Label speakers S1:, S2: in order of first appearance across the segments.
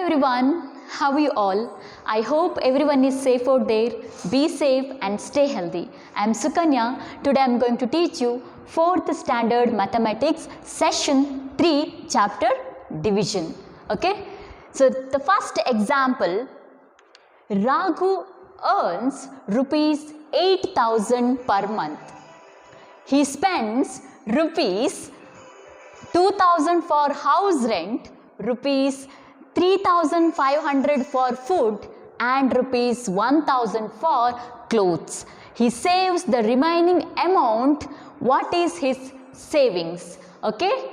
S1: everyone, how are you all? I hope everyone is safe out there. Be safe and stay healthy. I am Sukanya. Today I am going to teach you 4th standard mathematics session 3 chapter division. Okay? So the first example, Raghu earns rupees 8,000 per month. He spends rupees 2,000 for house rent, rupees 3,500 for food and rupees 1,000 for clothes. He saves the remaining amount. What is his savings? Okay?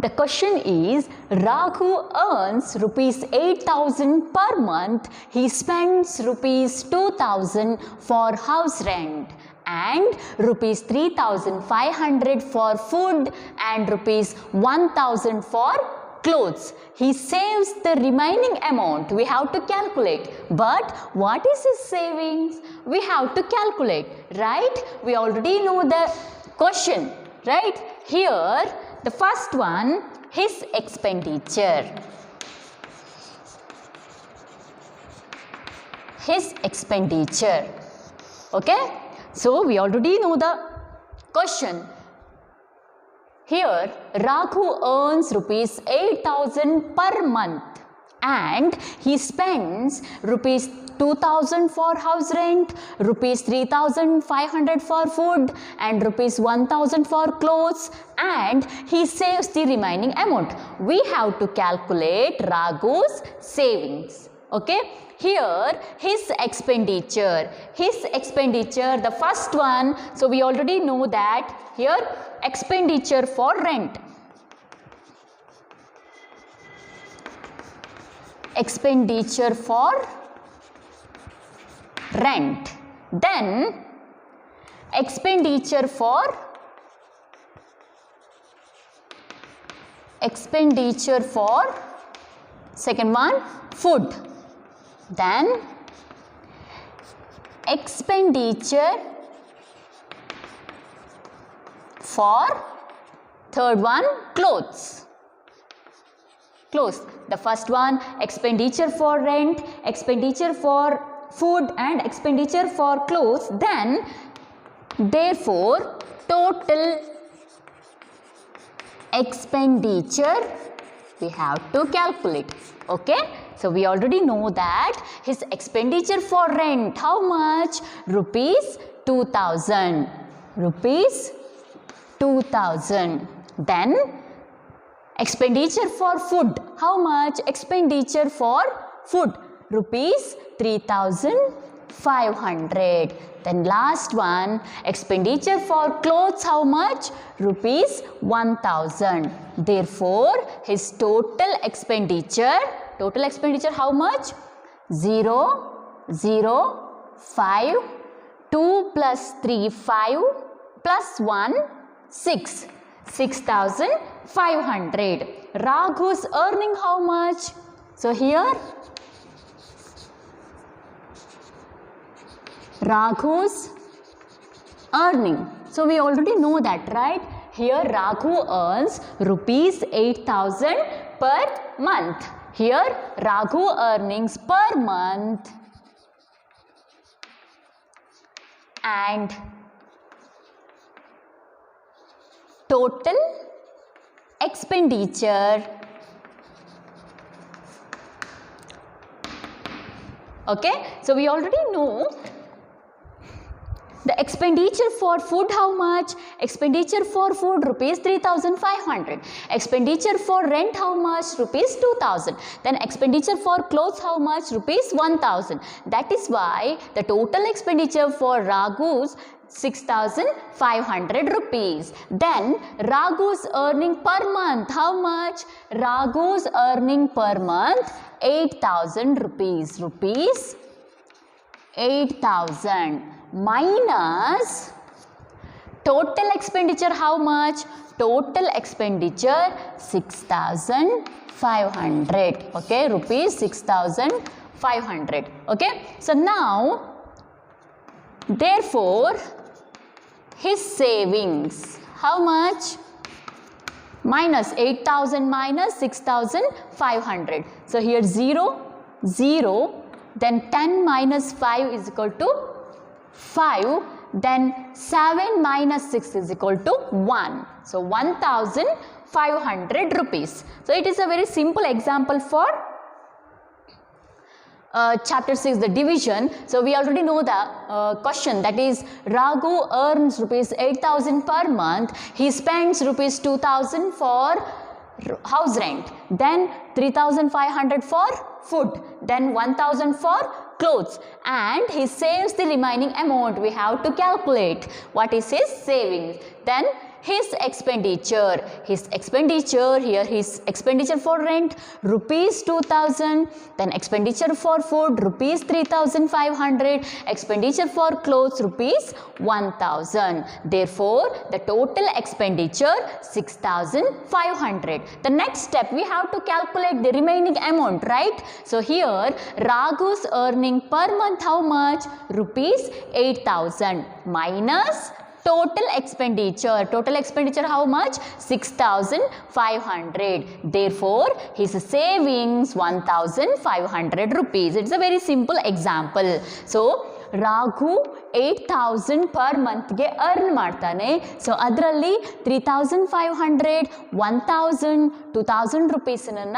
S1: The question is, Raghu earns rupees 8,000 per month. He spends rupees 2,000 for house rent and rupees 3,500 for food and rupees 1,000 for clothes. He saves the remaining amount. We have to calculate. But what is his savings? We have to calculate, right? We already know the question, right? Here, the first one, his expenditure. His expenditure. Okay? So, we already know the question. Here, Raghu earns rupees 8,000 per month and he spends rupees 2,000 for house rent, rupees 3,500 for food and rupees 1,000 for clothes, and he saves the remaining amount. We have to calculate Raghu's savings. Okay? Here, his expenditure, the first one, so we already know that here expenditure for rent. Expenditure for rent. Then expenditure for second one, food. Then expenditure for third one, clothes. The first one, expenditure for rent, expenditure for food and expenditure for clothes. Then therefore total expenditure we have to calculate. Okay? So we already know that his expenditure for rent, how much? Rupees 2,000. Then expenditure for food, how much? Expenditure for food, rupees 3,500. Then last one, expenditure for clothes, how much? Rupees 1,000. Therefore, his total expenditure how much? 0, 0, 5, 2 plus 3, 5 plus 1, 6. 6,500. Raghu's earning how much? So here, Raghu's earning. So we already know that, right? Here Raghu earns rupees 8,000 per month. Here Raghu earnings per month and total expenditure. Okay, so we already know the expenditure for food, how much? Expenditure for food, rupees 3,500. Expenditure for rent, how much? Rupees 2,000. Then expenditure for clothes, how much? Rupees 1,000. That is why the total expenditure for Raghu's 6,500 rupees. Then Raghu's earning per month, how much? Raghu's earning per month 8,000 rupees. 8,000 minus total expenditure, how much? Total expenditure 6,500. Okay, rupees 6,500. Okay, so now therefore his savings, how much? minus 8,000 minus 6,500. So here 0, 0, then 10 minus 5 is equal to 5, then 7 minus 6 is equal to 1. So 1,500 rupees. So it is a very simple example for chapter 6, the division. So we already know the question, that is Raghu earns rupees 8,000 per month. He spends rupees 2,000 for house rent, then 3,500 for food, then 1,000 for clothes, and he saves the remaining amount. We have to calculate what is his savings. Then his expenditure here, his expenditure for rent rupees 2,000, then expenditure for food rupees 3,500, expenditure for clothes rupees 1,000. Therefore the total expenditure 6,500. The next step, we have to calculate the remaining amount, right? So here Raghu's earning per month how much? Rupees 8,000 minus total expenditure how much? 6,500. Therefore his savings 1,500 rupees. It's a very simple example. So Raghu 8,000 per month ge earn ಮಾಡ್ತಾನೆ. So ಅದರಲ್ಲಿ 3,500, 1,000, 2,000 rupees ನನ್ನ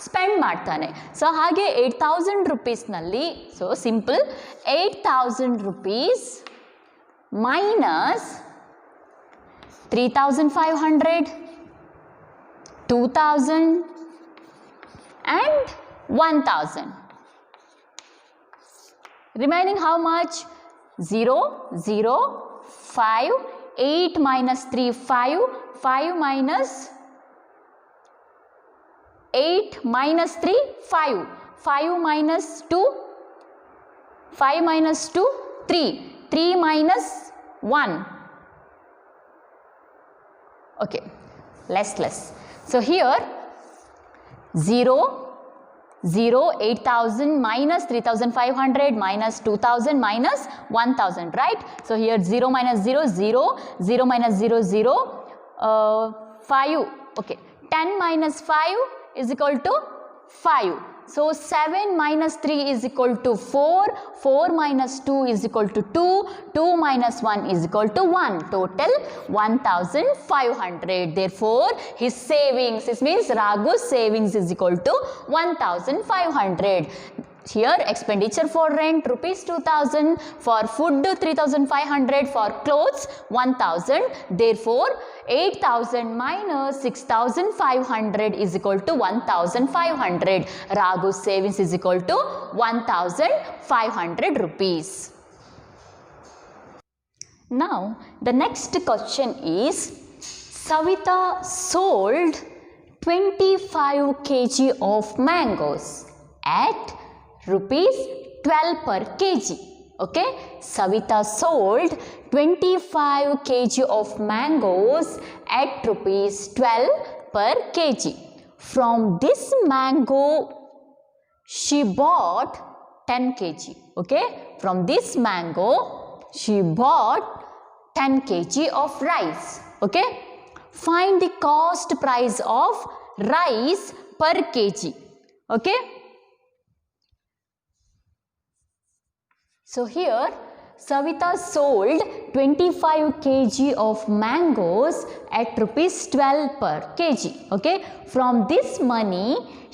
S1: spend ಮಾಡ್ತಾನೆ. So ಹಾಗೆ 8,000 rupees ನಲ್ಲಿ, so simple 8,000 rupees minus 3,500, 2,000 and 1,000. Remaining how much? 0, 0, 5, 8 minus 3, 5, 5 minus 8 minus 3, 5, 5 minus 2, 5 minus 2, 3, 3 minus 1. Okay, less. So here 0, 0, 8,000 minus 3,500 minus 2,000 minus 1,000, right? So here 0 minus 0, 0, 0 minus 0, 0, 5, okay, 10 minus 5 is equal to 5. So 7 minus 3 is equal to 4, 4 minus 2 is equal to 2, 2 minus 1 is equal to 1. Total 1,500. Therefore his savings, this means Raghu's savings is equal to 1,500. Here expenditure for rent rupees 2,000, for food 3,500, for clothes 1,000. Therefore 8,000 minus 6,500 is equal to 1,500. Raghu's savings is equal to 1,500 rupees. Now the next question is, Savita sold 25 kg of mangoes at rupees 12 per kg. Okay, Savita sold 25 kg of mangoes at rupees 12 per kg. From this mango she bought 10 kg. Okay, from this mango she bought 10 kg of rice. Okay, find the cost price of rice per kg. Okay, so here Savita sold 25 kg of mangoes at rupees 12 per kg. Okay, from this money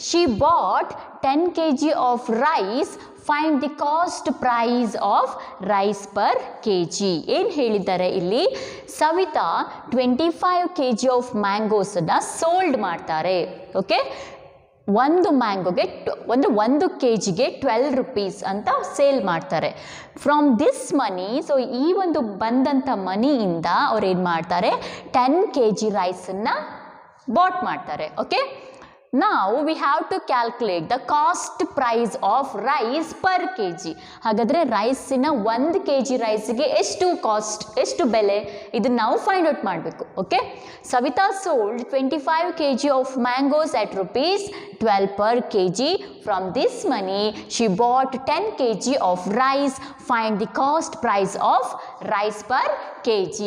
S1: she bought 10 kg of rice. Find the cost price of rice per kg. ಏನು ಹೇಳಿದ್ದಾರೆ ಇಲ್ಲಿ? Savita 25 kg of mangoes ಅನ್ನು sold ಮಾಡ್ತಾರೆ. Okay, ಒಂದು ಮ್ಯಾಂಗೋಗೆ ಒಂದು K ಜಿಗೆ 12 rupees ಅಂತ sale ಮಾಡ್ತಾರೆ. ಫ್ರಮ್ ದಿಸ್ ಮನಿ, ಸೊ ಈ ಒಂದು ಬಂದಂಥ ಮನಿಯಿಂದ ಅವ್ರು ಏನು ಮಾಡ್ತಾರೆ, 10 kg ರೈಸನ್ನು ಬಾಟ್ ಮಾಡ್ತಾರೆ. Okay, now we have to calculate the cost price of rice per kg. ಹಾಗಾದರೆ ರೈಸಿನ 1 kg ರೈಸಿಗೆ ಎಷ್ಟು ಕಾಸ್ಟ್, ಎಷ್ಟು ಬೆಲೆ, ಇದನ್ನು ನಾವು ಫೈಂಡ್ ಔಟ್ ಮಾಡಬೇಕು. Okay, Savita sold 25 kg of mangoes at rupees 12 per kg. From this money she bought 10 kg of rice. Find the cost price of rice per kg.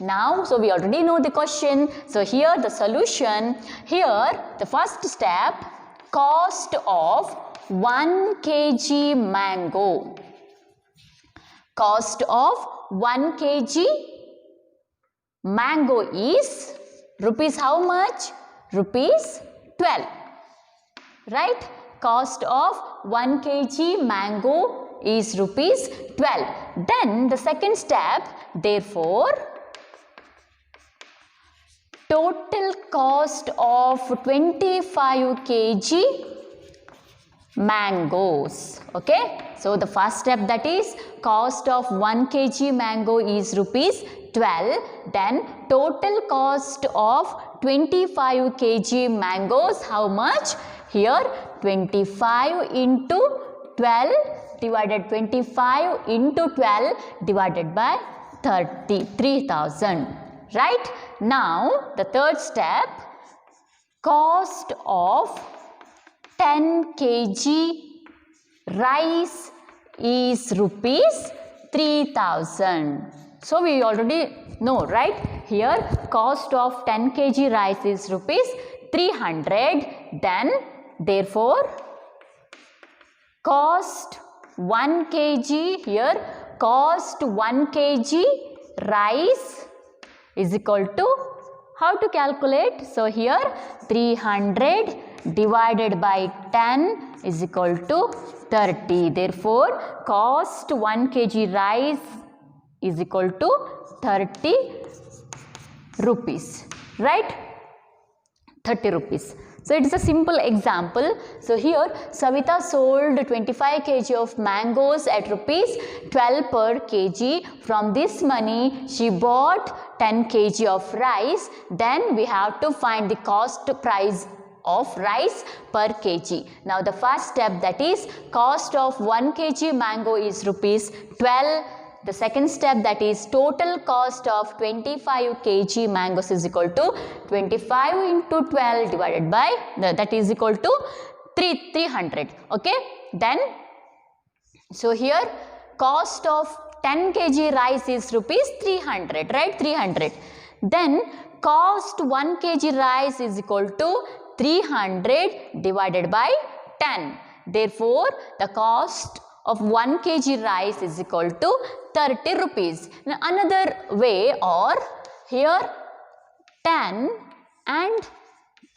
S1: Now, so we already know the question. So here the solution, here the first step, cost of 1 kg mango. Cost of 1 kg mango is rupees how much? Rupees 12. Right? Cost of 1 kg mango is rupees 12. Then the second step, therefore, total cost of 25 kg mangoes. Okay, so the first step, that is cost of 1 kg mango is rupees 12. Then total cost of 25 kg mangoes, how much? Here 25 into 12 divided 25 into 12 divided by 33,000. Right? Now the third step, cost of 10 kg rice is rupees 3,000. So we already know, right? Here cost of 10 kg rice is rupees 300. Then therefore cost 1 kg, here cost 1 kg rice is equal to, how to calculate? So here 300 divided by 10 is equal to 30. Therefore cost 1 kg rice is equal to 30 rupees. Right? 30 rupees. So it is a simple example. So here Savita sold 25 kg of mangoes at rupees 12 per kg. From this money she bought 10 kg of rice. Then we have to find the cost price of rice per kg. Now the first step, that is cost of 1 kg mango is rupees 12. The second step, that is total cost of 25 kg mangoes is equal to 25 into 12 divided by, that is equal to 300. Okay. Then, so here cost of 10 kg rice is rupees 300, right? 300. Then cost 1 kg rice is equal to 300 divided by 10. Therefore, the cost of 1 kg rice is equal to 30 rupees. Now, another way, or here 10 and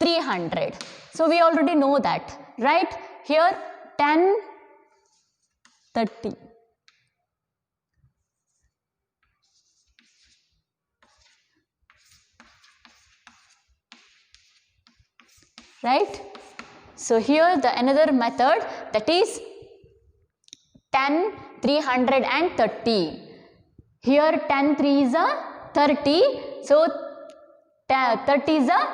S1: 300. So we already know that, right? Here 10, 30. Right? So here the another method, that is 10, 300 and 30. Here 10 3 is a 30. So 30 is a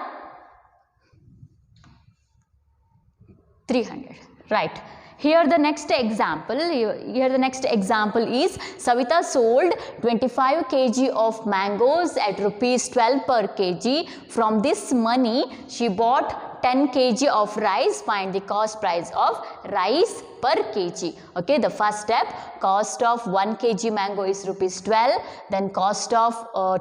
S1: 300. Right. Here the next example, is Savita sold 25 kg of mangoes at rupees 12 per kg. From this money she bought 10 kg of rice. Find the cost price of rice per kg. Okay, the first step, cost of 1 kg mango is rupees 12. Then cost of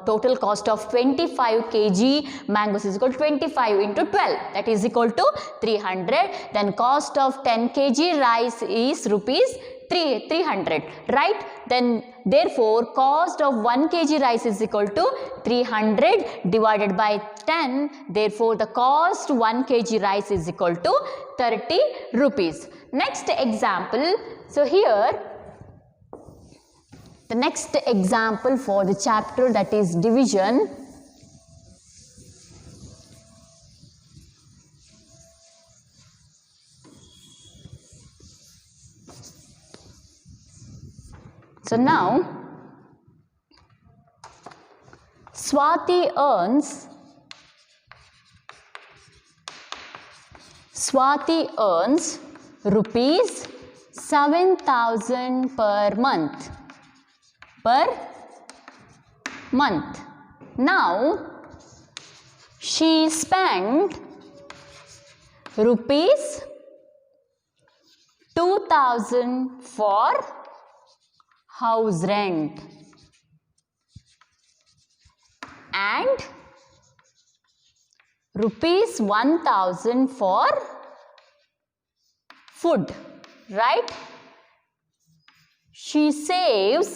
S1: total cost of 25 kg mangoes is equal to 25 into 12, that is equal to 300. Then cost of 10 kg rice is rupees 300, right? Then therefore cost of 1 kg rice is equal to 300 divided by 10. Therefore the cost 1 kg rice is equal to 30 rupees. Next example. So here the next example for the chapter, that is division. So now Swati earns rupees 7,000 per month. Now she spent rupees 2,000 for house rent. and rupees 1000 for food, right? She saves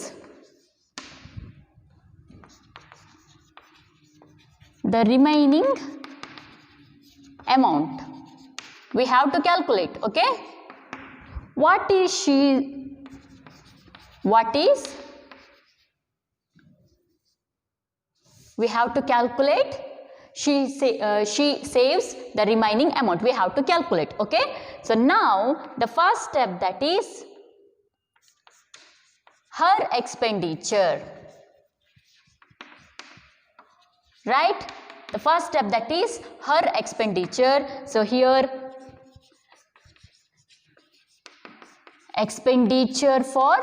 S1: the remaining amount. We have to calculate, okay? What is we have to calculate. She saves the remaining amount. We have to calculate, okay? So now the first step, that is her expenditure, right? The first step, that is her expenditure. So here expenditure for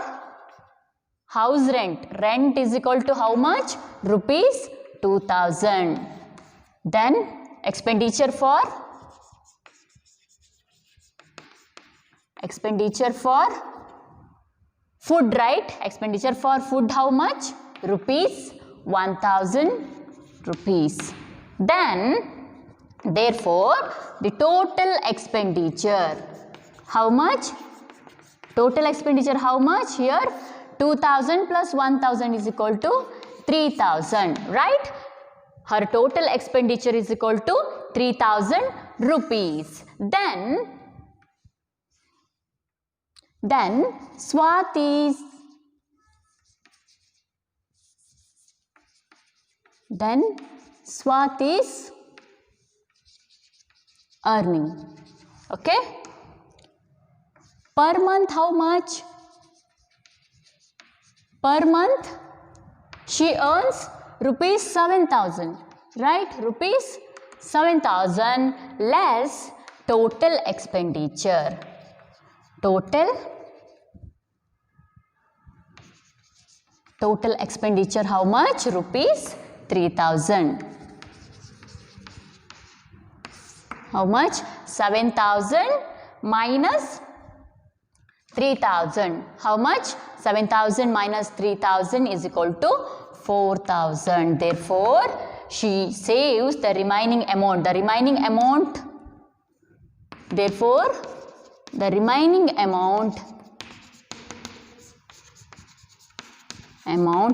S1: house rent. Rent is equal to how much? Rupees 2000. Then expenditure for food, right? Expenditure for food, how much? Rupees 1000 rupees. Then therefore the total expenditure, how much? Total expenditure how much? Here 2000 plus 1000 is equal to 3000, right? Her total expenditure is equal to 3000 rupees. Then Swati's earning, okay? Per month how much? Per month she earns rupees 7000, right? Rupees 7000 less total expenditure. Total expenditure how much? Rupees 3000. How much? 7000 minus 3000. How much? 7000 minus 3000 is equal to 4000. Therefore, she saves the remaining amount. The remaining amount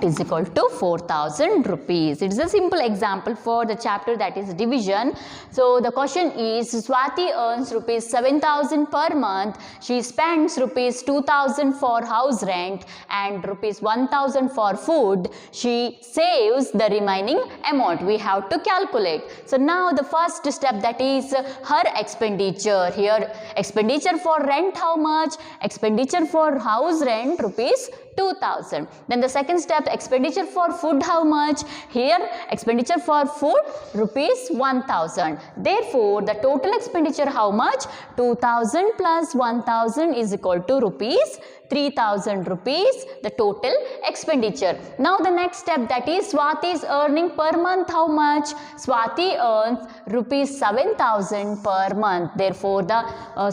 S1: is equal to 4000 rupees. It is a simple example for the chapter, that is division. So the question is, Swati earns rupees 7000 per month. She spends rupees 2000 for house rent and rupees 1000 for food. She saves the remaining amount. We have to calculate. So now the first step, that is her expenditure. Here expenditure for rent how much? Expenditure for house rent rupees 2000. Then the second step, expenditure for food how much? Here expenditure for food rupees 1000. Therefore the total expenditure how much? 2000 plus 1000 is equal to rupees 3000 rupees, the total expenditure. Now the next step, that is Swati is earning per month how much? Swati earns rupees 7000 per month. Therefore the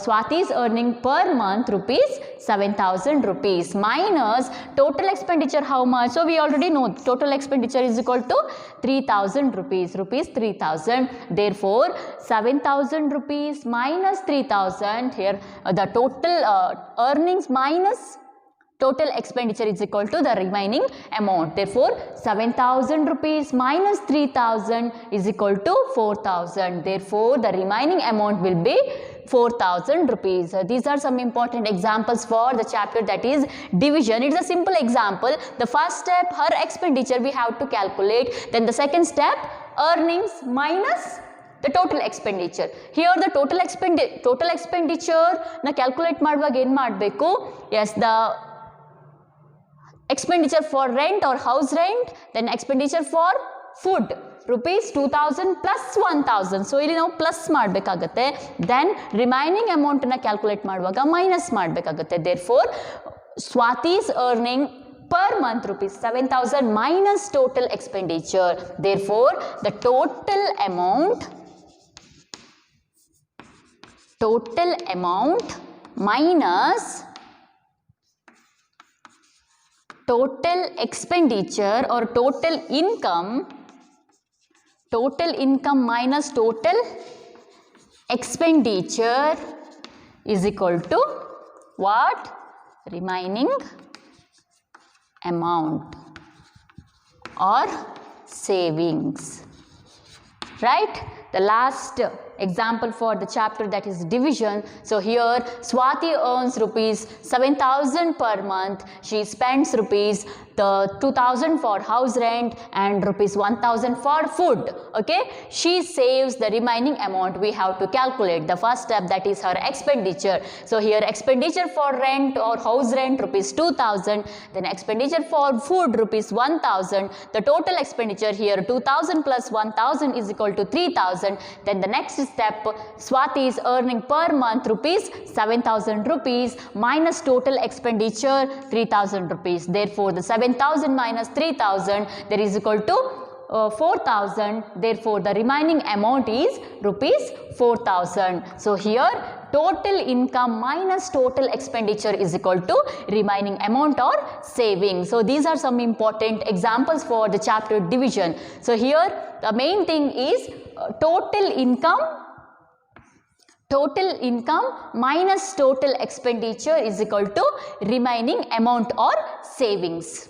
S1: Swati is earning per month rupees 7000 rupees minus total expenditure how much? So we already know total expenditure is equal to 3000 rupees, rupees 3000. Therefore 7000 rupees minus 3000, here the total earnings minus total expenditure is equal to the remaining amount. Therefore 7000 rupees minus 3000 is equal to 4000. Therefore the remaining amount will be 4000 rupees. These are some important examples for the chapter, that is division. It is a simple example. The first step, her expenditure, we have to calculate. Then the second step, earnings minus the total expenditure. Here the total expenditure na calculate ಮಾಡುವಾಗ ಏನು ಮಾಡಬೇಕು? Yes, the expenditure for rent or house rent, then expenditure for food rupees 2000 plus 1000. So ಇಲ್ಲಿ ನಾವು plus ಮಾಡಬೇಕಾಗುತ್ತೆ. Then remaining amount ನ calculate ಮಾಡುವಾಗ minus ಮಾಡಬೇಕಾಗುತ್ತೆ. Therefore Swati is earning per month rupees 7000 minus total expenditure. Therefore the total amount minus total expenditure or total income total income minus total expenditure is equal to what? Remaining amount or savings, right? The last example for the chapter, that is division. So here Swati earns rupees 7,000 per month. She spends rupees 2,000 for house rent and rupees 1,000 for food. Okay, she saves the remaining amount. We have to calculate the first step, that is her expenditure. So here expenditure for rent or house rent rupees 2,000, then expenditure for food rupees 1,000. The total expenditure here 2,000 plus 1,000 is equal to 3,000. Then the next step, Swati is earning per month rupees 7,000 rupees minus total expenditure 3,000 rupees. Therefore the 7,000 minus 3,000, that is equal to 4,000. Therefore the remaining amount is rupees 4,000. So here total income minus total expenditure is equal to remaining amount or saving. So these are some important examples for the chapter division. So here the main thing is total income minus total expenditure is equal to remaining amount or savings.